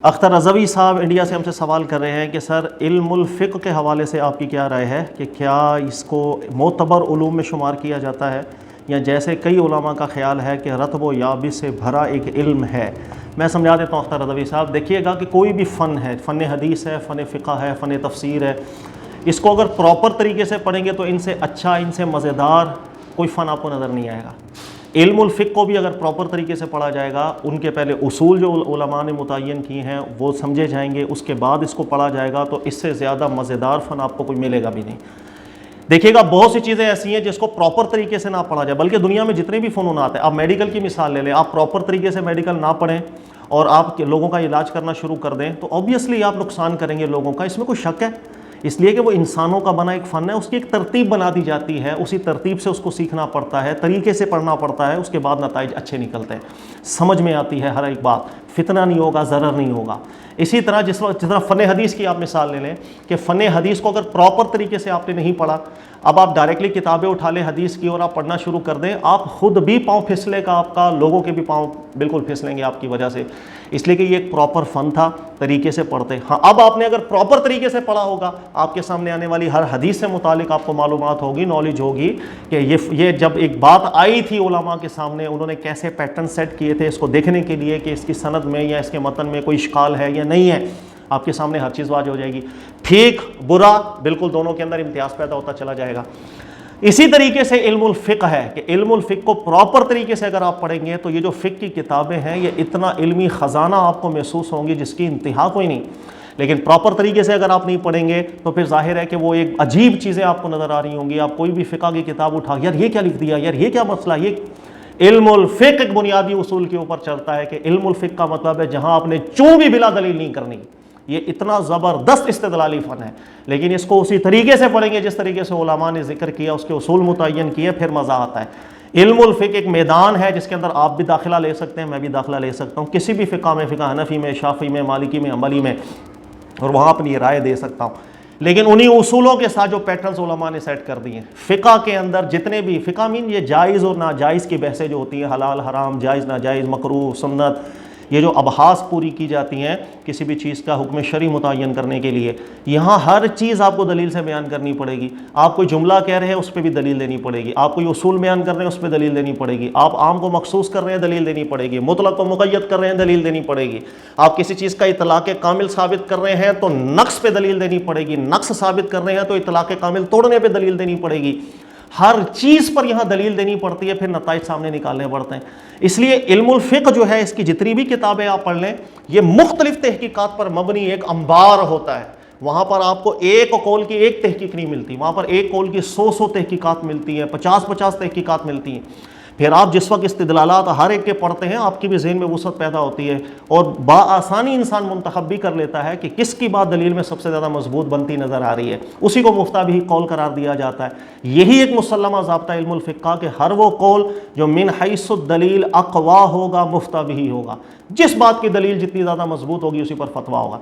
اختر رضوی صاحب انڈیا سے ہم سے سوال کر رہے ہیں کہ سر علم الفقہ کے حوالے سے آپ کی کیا رائے ہے کہ کیا اس کو معتبر علوم میں شمار کیا جاتا ہے یا جیسے کئی علماء کا خیال ہے کہ رطب و یابس سے بھرا ایک علم ہے؟ میں سمجھا دیتا ہوں اختر رضوی صاحب، دیکھیے گا کہ کوئی بھی فن ہے، فن حدیث ہے، فن فقہ ہے، فن تفسیر ہے، اس کو اگر پراپر طریقے سے پڑھیں گے تو ان سے اچھا، ان سے مزیدار کوئی فن آپ کو نظر نہیں آئے گا۔ علم الفقہ کو بھی اگر پراپر طریقے سے پڑھا جائے گا، ان کے پہلے اصول جو علماء نے متعین کیے ہیں وہ سمجھے جائیں گے، اس کے بعد اس کو پڑھا جائے گا تو اس سے زیادہ مزیدار فن آپ کو کوئی ملے گا بھی نہیں۔ دیکھیے گا بہت سی چیزیں ایسی ہیں جس کو پراپر طریقے سے نہ پڑھا جائے، بلکہ دنیا میں جتنے بھی فنونات ہیں، آپ میڈیکل کی مثال لے لیں، آپ پراپر طریقے سے میڈیکل نہ پڑھیں اور آپ لوگوں کا علاج کرنا شروع کر دیں تو آبویسلی آپ نقصان کریں گے لوگوں کا، اس میں کوئی شک ہے؟ اس لیے کہ وہ انسانوں کا بنا ایک فن ہے، اس کی ایک ترتیب بنا دی جاتی ہے، اسی ترتیب سے اس کو سیکھنا پڑتا ہے، طریقے سے پڑھنا پڑتا ہے، اس کے بعد نتائج اچھے نکلتے ہیں، سمجھ میں آتی ہے ہر ایک بات، فتنہ نہیں ہوگا، ضرر نہیں ہوگا۔ اسی طرح جس طرح فن حدیث کی آپ مثال لے لیں کہ فن حدیث کو اگر پراپر طریقے سے آپ نے نہیں پڑھا، اب آپ ڈائریکٹلی کتابیں اٹھا لیں حدیث کی اور آپ پڑھنا شروع کر دیں، آپ خود بھی پاؤں پھسلے گا آپ کا، لوگوں کے بھی پاؤں بالکل پھسلیں گے آپ کی وجہ سے، اس لیے کہ یہ ایک پراپر فن تھا، طریقے سے پڑھتے۔ ہاں اب آپ نے اگر پراپر طریقے سے پڑھا ہوگا، آپ کے سامنے آنے والی ہر حدیث سے متعلق آپ کو معلومات ہوگی، نالج ہوگی کہ یہ جب ایک بات آئی تھی علماء کے سامنے، انہوں نے کیسے پیٹرن سیٹ کیے تھے اس کو دیکھنے کے لیے کہ اس کی سند میں یا اس کے متن میں کوئی اشکال ہے یا نہیں ہے، آپ کے سامنے ہر چیز واضح ہو جائے گی، ٹھیک برا بالکل دونوں کے اندر امتیاز پیدا ہوتا چلا جائے گا۔ اسی طریقے سے علم الفقہ ہے کہ علم الفقہ کو پراپر طریقے سے اگر آپ پڑھیں گے تو یہ جو فقہ کی کتابیں ہیں یہ اتنا علمی خزانہ آپ کو محسوس ہوں گی جس کی انتہا کوئی نہیں، لیکن پراپر طریقے سے اگر آپ نہیں پڑھیں گے تو پھر ظاہر ہے کہ وہ ایک عجیب چیزیں آپ کو نظر آ رہی ہوں گی۔ آپ کوئی بھی فقہ کی کتاب اٹھا یار یہ کیا لکھ دیا، یار یہ کیا مسئلہ، یہ علم الفقہ ایک بنیادی اصول کے اوپر چلتا ہے کہ علم الفقہ کا مطلب ہے جہاں آپ نے چوں بھی بلا دلیل نہیں کرنی، یہ اتنا زبردست استدلالی فن ہے، لیکن اس کو اسی طریقے سے پڑھیں گے جس طریقے سے علماء نے ذکر کیا، اس کے اصول متعین کیے، پھر مزہ آتا ہے۔ علم الفقہ ایک میدان ہے جس کے اندر آپ بھی داخلہ لے سکتے ہیں، میں بھی داخلہ لے سکتا ہوں، کسی بھی فقہ میں، فقہ حنفی میں، شافعی میں، مالکی میں، حنبلی میں، اور وہاں اپنی رائے دے سکتا ہوں، لیکن انہی اصولوں کے ساتھ جو پیٹرنز علماء نے سیٹ کر دیے ہیں۔ فقہ کے اندر جتنے بھی فقہ یہ جائز اور ناجائز کی بحثیں جو ہوتی ہیں، حلال حرام، جائز ناجائز، مکروہ سنت، یہ جو ابحاث پوری کی جاتی ہیں کسی بھی چیز کا حکم شرعی متعین کرنے کے لیے، یہاں ہر چیز آپ کو دلیل سے بیان کرنی پڑے گی۔ آپ کوئی جملہ کہہ رہے ہیں اس پہ بھی دلیل دینی پڑے گی، آپ کوئی اصول بیان کر رہے ہیں اس پہ دلیل دینی پڑے گی، آپ عام کو مخصوص کر رہے ہیں دلیل دینی پڑے گی، مطلق کو مقید کر رہے ہیں دلیل دینی پڑے گی، آپ کسی چیز کا اطلاق کامل ثابت کر رہے ہیں تو نقص پہ دلیل دینی پڑے گی، نقص ثابت کر رہے ہیں تو اطلاق کامل توڑنے پہ دلیل دینی پڑے گی، ہر چیز پر یہاں دلیل دینی پڑتی ہے، پھر نتائج سامنے نکالنے پڑتے ہیں۔ اس لیے علم الفقہ جو ہے، اس کی جتنی بھی کتابیں آپ پڑھ لیں، یہ مختلف تحقیقات پر مبنی ایک انبار ہوتا ہے، وہاں پر آپ کو ایک قول کی ایک تحقیق نہیں ملتی، وہاں پر ایک قول کی 100 تحقیقات ملتی ہیں، 50 تحقیقات ملتی ہیں۔ پھر آپ جس وقت استدلالات ہر ایک کے پڑھتے ہیں، آپ کی بھی ذہن میں وسعت پیدا ہوتی ہے اور بآسانی انسان منتخب بھی کر لیتا ہے کہ کس کی بات دلیل میں سب سے زیادہ مضبوط بنتی نظر آ رہی ہے، اسی کو مفتہ بھی قول قرار دیا جاتا ہے۔ یہی ایک مسلمہ ضابطہ علم الفقہ کہ ہر وہ قول جو من حیث الدلیل اقوا ہوگا مفتہ بھی ہوگا، جس بات کی دلیل جتنی زیادہ مضبوط ہوگی اسی پر فتویٰ ہوگا۔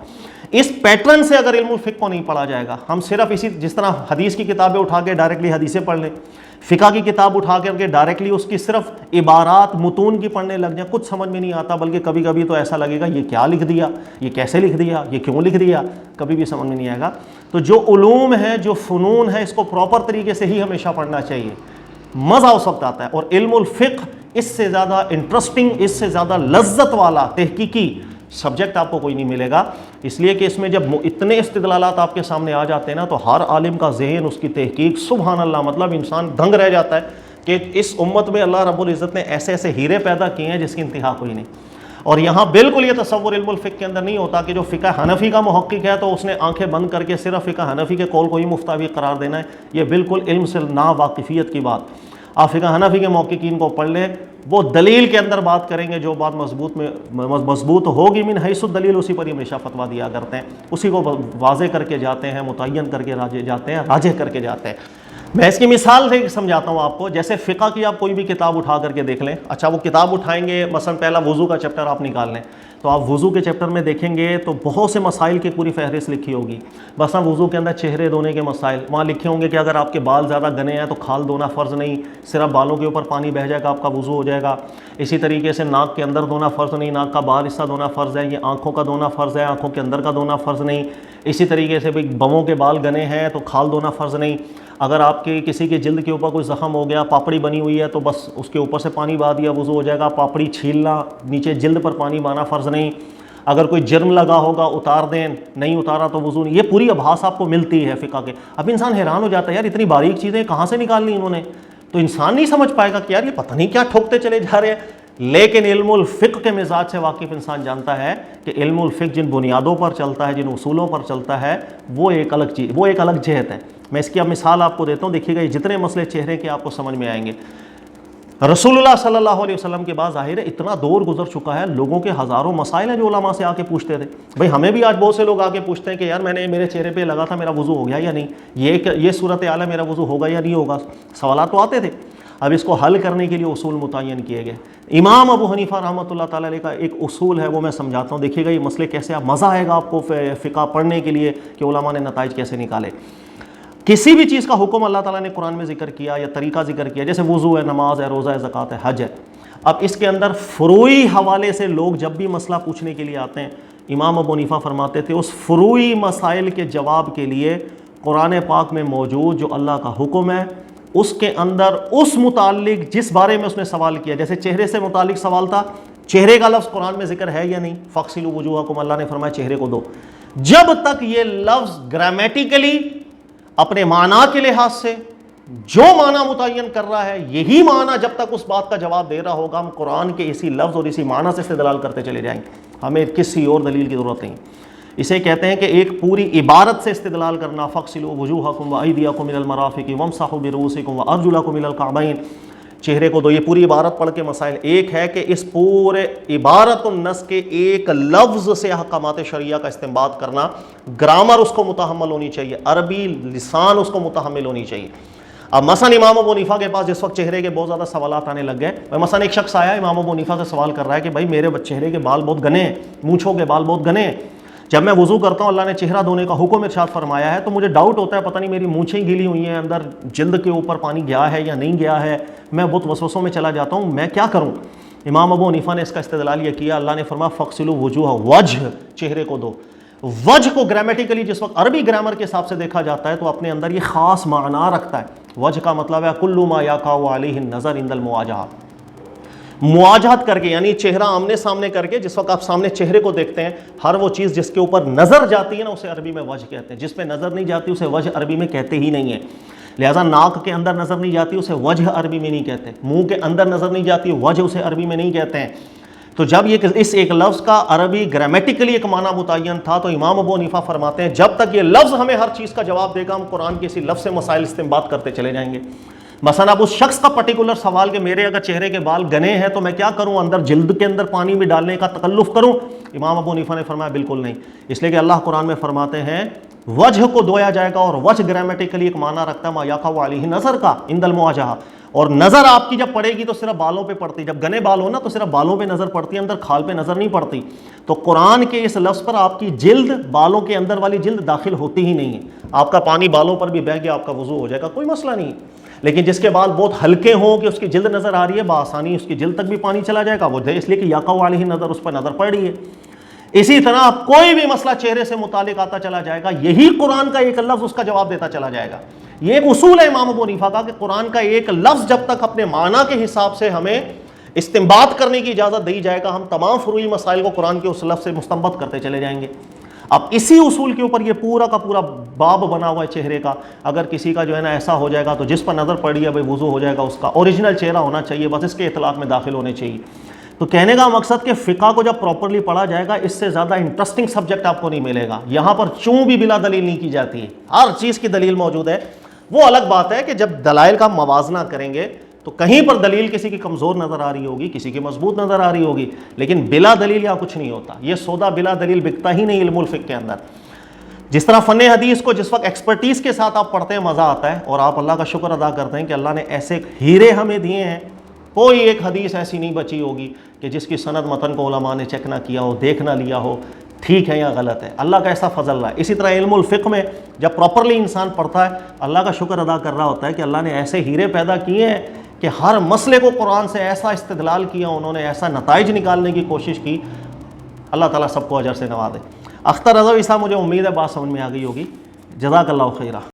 اس پیٹرن سے اگر علم الفقہ کو نہیں پڑھا جائے گا، ہم صرف اسی جس طرح حدیث کی کتابیں اٹھا کے ڈائریکٹلی حدیثیں پڑھ لیں، فقہ کی کتاب اٹھا کر کے ڈائریکٹلی اس کی صرف عبارات متون کی پڑھنے لگ جائیں، کچھ سمجھ میں نہیں آتا، بلکہ کبھی کبھی تو ایسا لگے گا یہ کیا لکھ دیا، یہ کیسے لکھ دیا، یہ کیوں لکھ دیا، کبھی بھی سمجھ میں نہیں آئے گا۔ تو جو علوم ہیں، جو فنون ہیں، اس کو پراپر طریقے سے ہی ہمیشہ پڑھنا چاہیے، مزہ اس وقت آتا ہے۔ اور علم الفقہ اس سے زیادہ انٹرسٹنگ، اس سے زیادہ لذت والا تحقیقی سبجیکٹ آپ کو کوئی نہیں ملے گا، اس لیے کہ اس میں جب اتنے استدلالات آپ کے سامنے آ جاتے ہیں نا تو ہر عالم کا ذہن، اس کی تحقیق، سبحان اللہ، مطلب انسان دنگ رہ جاتا ہے کہ اس امت میں اللہ رب العزت نے ایسے ایسے ہیرے پیدا کیے ہیں جس کی انتہا کوئی نہیں۔ اور یہاں بالکل یہ تصور علم الفقہ کے اندر نہیں ہوتا کہ جو فقہ حنفی کا محقق ہے تو اس نے آنکھیں بند کر کے صرف فقہ حنفی کے قول کو ہی مفتوی قرار دینا ہے، یہ بالکل علم سے نا واقفیت کی بات۔ آپ فقہ حنفی کے محققین کو پڑھ لیں، وہ دلیل کے اندر بات کریں گے، جو بات مضبوط ہوگی من حیث الدلیل اسی پر ہی ہمیشہ فتویٰ دیا کرتے ہیں، اسی کو واضح کر کے جاتے ہیں، متعین کر کے جاتے ہیں، راجح کر کے جاتے ہیں۔ میں اس کی مثال سے سمجھاتا ہوں آپ کو. جیسے فقہ کی آپ کوئی بھی کتاب اٹھا کر کے دیکھ لیں. اچھا وہ کتاب اٹھائیں گے, مثلا پہلا وضو کا چیپٹر آپ نکال لیں, تو آپ وضو کے چیپٹر میں دیکھیں گے تو بہت سے مسائل کی پوری فہرست لکھی ہوگی. مثلا وضو کے اندر چہرے دھونے کے مسائل وہاں لکھے ہوں گے کہ اگر آپ کے بال زیادہ گھنے ہیں تو کھال دھونا فرض نہیں, صرف بالوں کے اوپر پانی بہہ جائے گا آپ کا وضو ہو جائے گا. اسی طریقے سے ناک کے اندر دھونا فرض نہیں, ناک کا باہر حصہ دھونا فرض ہے. یہ آنکھوں کا دھونا فرض ہے, آنکھوں کے اندر کا دھونا فرض نہیں. اسی طریقے سے بھئی بووں کے بال گھنے ہیں تو کھال دھونا فرض نہیں. اگر آپ کے کسی کے جلد کے اوپر کوئی زخم ہو گیا, پاپڑی بنی ہوئی ہے, تو بس اس کے اوپر سے پانی بہا دیا وضو ہو جائے گا. پاپڑی چھیلنا, نیچے جلد پر پانی بہانا فرض نہیں. اگر کوئی جرم لگا ہوگا اتار دیں, نہیں اتارا تو وضو نہیں. یہ پوری ابحاث آپ کو ملتی ہے فقہ کے. اب انسان حیران ہو جاتا ہے یار اتنی باریک چیزیں کہاں سے نکالنی انہوں نے, تو انسان نہیں سمجھ پائے گا کہ یار یہ پتہ نہیں کیا ٹھوکتے چلے جا رہے ہیں. لیکن علم الفقہ کے مزاج سے واقف انسان جانتا ہے کہ علم الفقہ جن بنیادوں پر چلتا ہے, جن اصولوں پر چلتا ہے, وہ ایک الگ چیز, وہ ایک الگ جہت ہے. میں اس کی اب مثال آپ کو دیتا ہوں, دیکھیے گا یہ جتنے مسئلے چہرے کے آپ کو سمجھ میں آئیں گے. رسول اللہ صلی اللہ علیہ وسلم کے بعد ظاہر ہے اتنا دور گزر چکا ہے, لوگوں کے ہزاروں مسائل ہیں جو علماء سے آ کے پوچھتے تھے. بھئی ہمیں بھی آج بہت سے لوگ آ کے پوچھتے ہیں کہ یار میں نے میرے چہرے پہ لگا تھا, میرا وضو ہو گیا یا نہیں, یہ صورتحال ہے, میرا وضو ہوگا یا نہیں ہوگا, سوالات تو آتے تھے. اب اس کو حل کرنے کے لیے اصول متعین کیے گئے. امام ابو حنیفہ رحمۃ اللہ تعالیٰ علیہ کا ایک اصول ہے, وہ میں سمجھاتا ہوں. دیکھیے گا یہ مسئلے کیسے, آپ مزہ آئے گا آپ کو فقہ پڑھنے کے لیے کہ علماء نے نتائج کیسے نکالے. کسی بھی چیز کا حکم اللہ تعالیٰ نے قرآن میں ذکر کیا یا طریقہ ذکر کیا, جیسے وضو ہے, نماز ہے, روزہ ہے, زکوٰۃ ہے, حج ہے. اب اس کے اندر فروعی حوالے سے لوگ جب بھی مسئلہ پوچھنے کے لیے آتے ہیں, امام ابو حنیفہ فرماتے تھے اس فروعی مسائل کے جواب کے لیے قرآن پاک میں موجود جو اللہ کا حکم ہے اس کے اندر اس متعلق جس بارے میں اس نے سوال کیا, جیسے چہرے سے متعلق سوال تھا, چہرے کا لفظ قرآن میں ذکر ہے یا نہیں, فَاغْسِلُوا وُجُوهَكُمْ, اللہ نے فرمایا چہرے کو دو. جب تک یہ لفظ گرامیٹیکلی اپنے معنی کے لحاظ سے جو معنی متعین کر رہا ہے یہی معنی جب تک اس بات کا جواب دے رہا ہوگا, ہم قرآن کے اسی لفظ اور اسی معنی سے استدلال کرتے چلے جائیں گے, ہمیں کسی اور دلیل کی ضرورت نہیں. اسے کہتے ہیں کہ ایک پوری عبارت سے استدلال کرنا. فَاغْسِلُوا وُجُوهَكُمْ وَأَيْدِيَكُمْ إِلَى الْمَرَافِقِ وَامْسَحُوا بِرُؤُوسِكُمْ وَأَرْجُلَكُمْ إِلَى الْكَعْبَيْنِ, چہرے کو دو. یہ پوری عبارت پڑھ کے مسائل ایک ہے کہ اس پورے عبارت النص کے ایک لفظ سے احکامات شرعیہ کا استنباط کرنا, گرامر اس کو متحمل ہونی چاہیے, عربی لسان اس کو متحمل ہونی چاہیے. اب مثلا امام ابو حنیفہ کے پاس جس وقت چہرے کے بہت زیادہ سوالات آنے لگ گئے, مثلا ایک شخص آیا امام ابو حنیفہ سے سوال کر رہا ہے کہ بھائی میرے چہرے کے بال بہت گھنے ہیں, مونچھوں کے بال بہت گھنے ہیں, جب میں وضو کرتا ہوں اللہ نے چہرہ دھونے کا حکم ارشاد فرمایا ہے, تو مجھے ڈاؤٹ ہوتا ہے پتہ نہیں میری مونچھیں گیلی ہوئی ہیں, اندر جلد کے اوپر پانی گیا ہے یا نہیں گیا ہے, میں بہت وسوسوں میں چلا جاتا ہوں, میں کیا کروں. امام ابو حنیفہ نے اس کا استدلال یہ کیا, اللہ نے فرمایا فَاغْسِلُوا وُجُوهَ, وجہ, چہرے کو دو. وجہ کو گرامیٹیکلی جس وقت عربی گرامر کے حساب سے دیکھا جاتا ہے تو اپنے اندر یہ خاص معنی رکھتا ہے. وجہ کا مطلب ہے کل ما یقع علیہ النظر عند المواجہہ, مواجہت کر کے, یعنی چہرہ آمنے سامنے کر کے, جس وقت آپ سامنے چہرے کو دیکھتے ہیں, ہر وہ چیز جس کے اوپر نظر جاتی ہے نا اسے عربی میں وجہ کہتے ہیں, جس پہ نظر نہیں جاتی اسے وجہ عربی میں کہتے ہی نہیں ہے. لہٰذا ناک کے اندر نظر نہیں جاتی اسے وجہ عربی میں نہیں کہتے, منہ کے اندر نظر نہیں جاتی وجہ اسے عربی میں نہیں کہتے ہیں. تو جب یہ اس ایک لفظ کا عربی گرامیٹیکلی ایک معنی متعین تھا تو امام ابو حنیفہ فرماتے ہیں جب تک یہ لفظ ہمیں ہر چیز کا جواب دے گا ہم قرآن کے اسی لفظ سے مسائل استنباط کرتے چلے جائیں گے. مثلا اب اس شخص کا پرٹیکولر سوال کہ میرے اگر چہرے کے بال گھنے ہیں تو میں کیا کروں, اندر جلد کے اندر پانی بھی ڈالنے کا تکلف کروں, امام ابو حنیفہ نے فرمایا بالکل نہیں, اس لیے کہ اللہ قرآن میں فرماتے ہیں وجہ کو دھویا جائے گا, اور وجہ گرامیٹیکلی ایک معنی رکھتا ہے ما یقع علیہ نظر کا عند المواجہہ, اور نظر آپ کی جب پڑے گی تو صرف بالوں پہ پڑتی, جب گھنے بال ہو نا تو صرف بالوں پہ نظر پڑتی ہے, اندر کھال پہ نظر نہیں پڑتی. تو قرآن کے اس لفظ پر آپ کی جلد, بالوں کے اندر والی جلد داخل ہوتی ہی نہیں ہے. آپ کا پانی بالوں پر بھی بہہ گیا آپ کا وضو ہو جائے گا, کوئی مسئلہ نہیں. لیکن جس کے بال بہت ہلکے ہوں کہ اس کی جلد نظر آ رہی ہے, بآسانی اس کی جلد تک بھی پانی چلا جائے گا, وہ اس لیے کہ یقع علیہ نظر, اس پر نظر پڑ رہی ہے. اسی طرح کوئی بھی مسئلہ چہرے سے متعلق آتا چلا جائے گا, یہی قرآن کا ایک لفظ اس کا جواب دیتا چلا جائے گا. یہ ایک اصول ہے امام ابو حنیفہ کا کہ قرآن کا ایک لفظ جب تک اپنے معنی کے حساب سے ہمیں استنباط کرنے کی اجازت دی جائے گا, ہم تمام فروعی مسائل کو قرآن کے اس لفظ سے مستنبط کرتے چلے جائیں گے. اب اسی اصول کے اوپر یہ پورا کا پورا باب بنا ہوا ہے چہرے کا. اگر کسی کا جو ہے نا ایسا ہو جائے گا تو جس پر نظر پڑی ہے بھائی وضو ہو جائے گا, اس کا اوریجنل چہرہ ہونا چاہیے, بس اس کے اطلاق میں داخل ہونے چاہیے. تو کہنے کا مقصد کہ فقہ کو جب پراپرلی پڑھا جائے گا اس سے زیادہ انٹرسٹنگ سبجیکٹ آپ کو نہیں ملے گا. یہاں پر چوں بھی بلا دلیل نہیں کی جاتی ہے, ہر چیز کی دلیل موجود ہے. وہ الگ بات ہے کہ جب دلائل کا موازنہ کریں گے تو کہیں پر دلیل کسی کی کمزور نظر آ رہی ہوگی, کسی کی مضبوط نظر آ رہی ہوگی, لیکن بلا دلیل یا کچھ نہیں ہوتا. یہ سودا بلا دلیل بکتا ہی نہیں علم الفقہ کے اندر. جس طرح فن حدیث کو جس وقت ایکسپرٹیز کے ساتھ آپ پڑھتے ہیں مزہ آتا ہے، اور آپ اللہ کا شکر ادا کرتے ہیں کہ اللہ نے ایسے ہیرے ہمیں دیے ہیں، کوئی ایک حدیث ایسی نہیں بچی ہوگی کہ جس کی سند متن کو علماء نے چیک نہ کیا ہو، دیکھ نہ لیا ہو ٹھیک ہے یا غلط ہے، اللہ کا ایسا فضل رہا ہے۔ اسی طرح علم الفقہ میں جب پراپرلی انسان پڑھتا ہے، اللہ کا شکر ادا کر رہا ہوتا ہے کہ اللہ نے ایسے ہیرے پیدا کیے ہیں کہ ہر مسئلے کو قرآن سے ایسا استدلال کیا، انہوں نے ایسا نتائج نکالنے کی کوشش کی۔ اللہ تعالیٰ سب کو اجر سے نوازے۔ اختر رضا عیسیٰ، مجھے امید ہے بات سمجھ میں آ گئی ہوگی۔ جزاک اللہ خیرہ۔